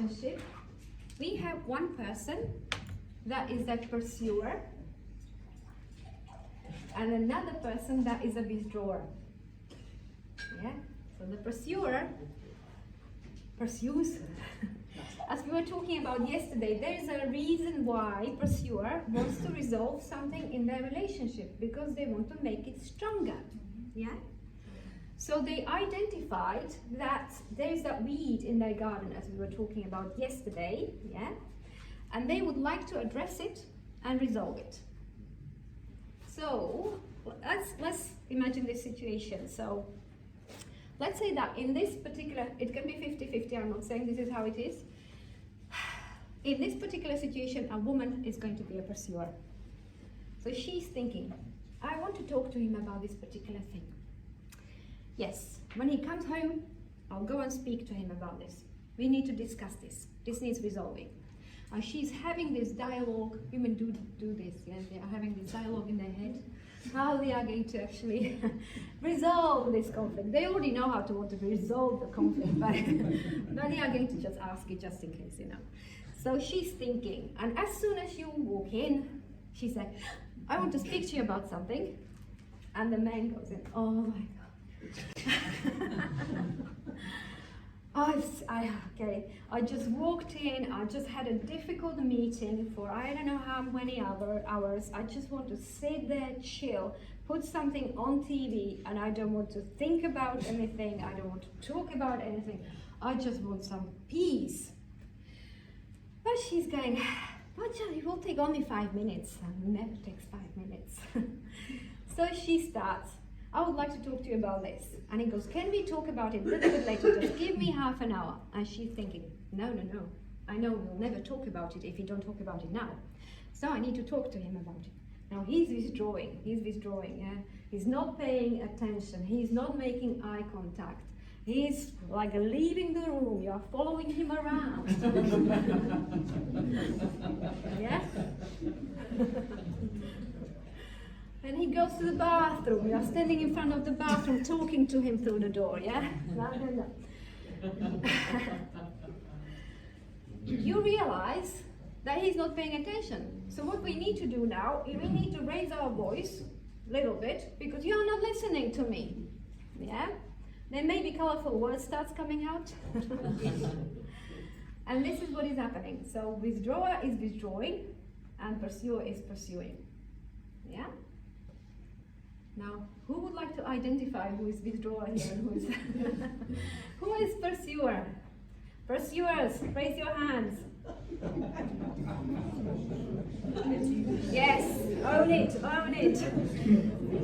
relationship, we have one person that is a pursuer and another person that is a withdrawer. Yeah? So the pursuer pursues. As we were talking about yesterday, there is a reason why pursuer wants to resolve something in their relationship, because they want to make it stronger. Yeah? So they identified that there is that weed in their garden, as we were talking about yesterday, yeah? And they would like to address it and resolve it. So let's imagine this situation. So let's say that in this particular, it can be 50-50, I'm not saying this is how it is. In this particular situation, a woman is going to be a pursuer. So she's thinking, I want to talk to him about this particular thing. Yes, when he comes home, I'll go and speak to him about this. We need to discuss this. This needs resolving. And she's having this dialogue. Women do this, yes, they are having this dialogue in their head. How they are going to actually resolve this conflict. They already know how to want to resolve the conflict, but they are going to just ask it just in case, you know. So she's thinking, and as soon as you walk in, she said, I want to speak to you about something. And the man goes in, oh my God. I just walked in, I just had a difficult meeting for I don't know how many hours. I just want to sit there, chill, put something on TV, and I don't want to think about anything, I don't want to talk about anything. I just want some peace. But she's going, it will take only 5 minutes, and it never takes 5 minutes. So she starts, I would like to talk to you about this. And he goes, can we talk about it a little bit later? Just give me half an hour. And she's thinking, no. I know we'll never talk about it if you don't talk about it now. So I need to talk to him about it. Now he's withdrawing, yeah? He's not paying attention. He's not making eye contact. He's like leaving the room. You're following him around. Yeah? And he goes to the bathroom. You're standing in front of the bathroom talking to him through the door, yeah? No. You realize that he's not paying attention. So what we need to do now is we need to raise our voice a little bit, because you're not listening to me, yeah? Then maybe colorful words starts coming out. And this is what is happening. So withdrawer is withdrawing and pursuer is pursuing, yeah? Now, who would like to identify who is withdrawer here and who is who is pursuer? Pursuers, raise your hands. Yes, own it.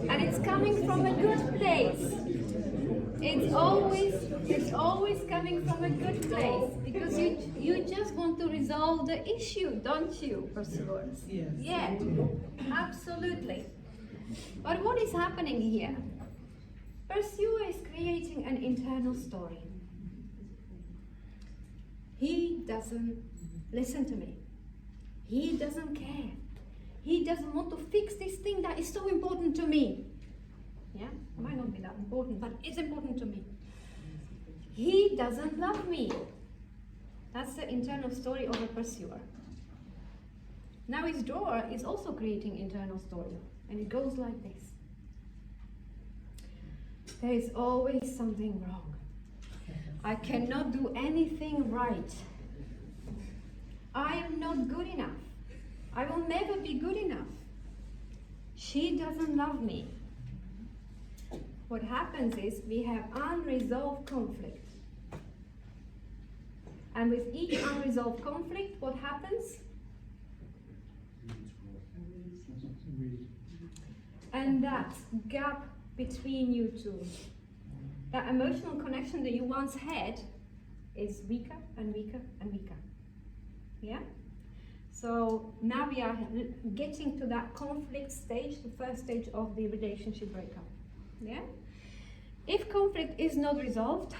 And it's coming from a good place. It's always coming from a good place, because you just want to resolve the issue, don't you, pursuers? Yes. Yeah, absolutely. But what is happening here? Pursuer is creating an internal story. He doesn't listen to me. He doesn't care. He doesn't want to fix this thing that is so important to me. Yeah, it might not be that important, but it's important to me. He doesn't love me. That's the internal story of a pursuer. Now his drawer is also creating internal story. And it goes like this. There is always something wrong. I cannot do anything right. I am not good enough. I will never be good enough. She doesn't love me. What happens is we have unresolved conflict. And with each unresolved conflict, what happens? And that gap between you two, that emotional connection that you once had, is weaker and weaker and weaker. Yeah? So now we are getting to that conflict stage, the first stage of the relationship breakup. Yeah? If conflict is not resolved,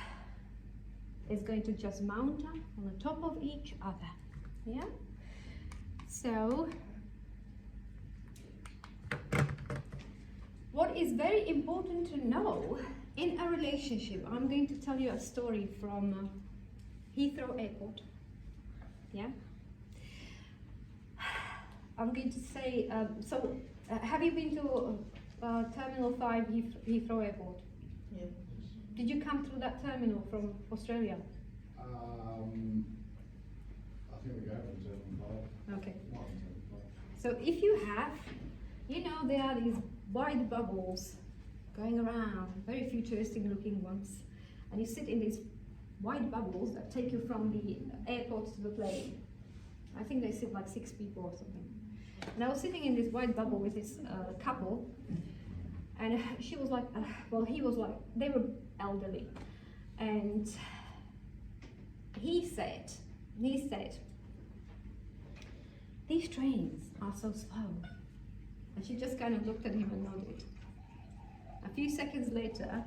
it's going to just mount up on the top of each other. Yeah? So what is very important to know in a relationship, I'm going to tell you a story from Heathrow Airport. Yeah? I'm going to say, have you been to Terminal 5 Heathrow Airport? Yeah. Did you come through that terminal from Australia? I think we go from Terminal 5. Okay. Not from Terminal 5. So if you have, you know, there are these wide bubbles going around, very futuristic looking ones, and you sit in these wide bubbles that take you from the airport to the plane. I think they sit like 6 people or something. And I was sitting in this wide bubble with this couple, and she was like, well, he was like, they were elderly, and he said, these trains are so slow. And she just kind of looked at him and nodded. A few seconds later,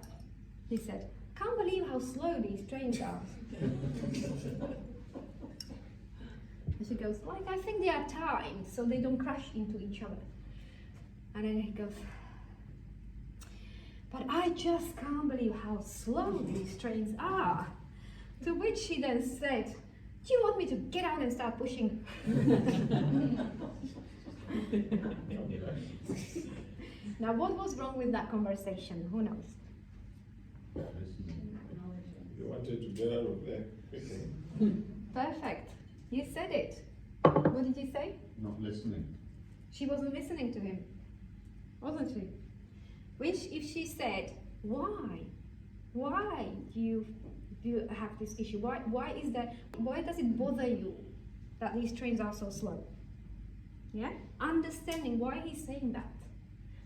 he said, can't believe how slow these trains are. And she goes, like, I think they are timed so they don't crash into each other. And then he goes, but I just can't believe how slow these trains are. To which she then said, do you want me to get out and start pushing? Now, what was wrong with that conversation? Who knows? You wanted to get out of there quickly. Perfect. You said it. What did you say? Not listening. She wasn't listening to him, wasn't she? Which, if she said, why do you have this issue? Why is that? Why does it bother you that these trains are so slow? Yeah? Understanding why he's saying that.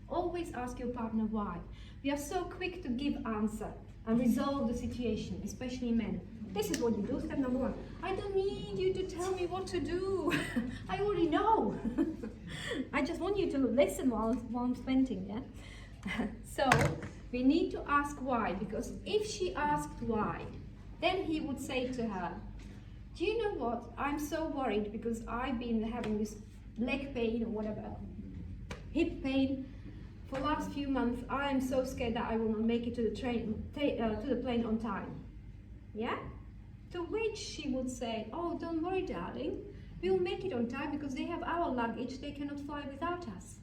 Always ask your partner why. We are so quick to give answer and resolve the situation, especially men. This is what you do, step number 1. I don't need you to tell me what to do. I already know. I just want you to listen while I'm venting, yeah? So, we need to ask why, because if she asked why, then he would say to her, do you know what? I'm so worried because I've been having this leg pain or whatever, hip pain for the last few months. I am so scared that I will not make it to the plane on time. Yeah? To which she would say, oh, don't worry, darling. We'll make it on time because they have our luggage. They cannot fly without us.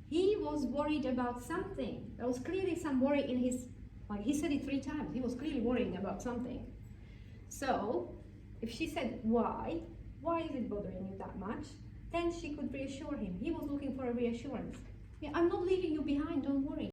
He was worried about something. There was clearly some worry in his, like he said it 3 times. He was clearly worrying about something. So, if she said, why is it bothering you that much? Then she could reassure him. He was looking for a reassurance. Yeah, I'm not leaving you behind, don't worry.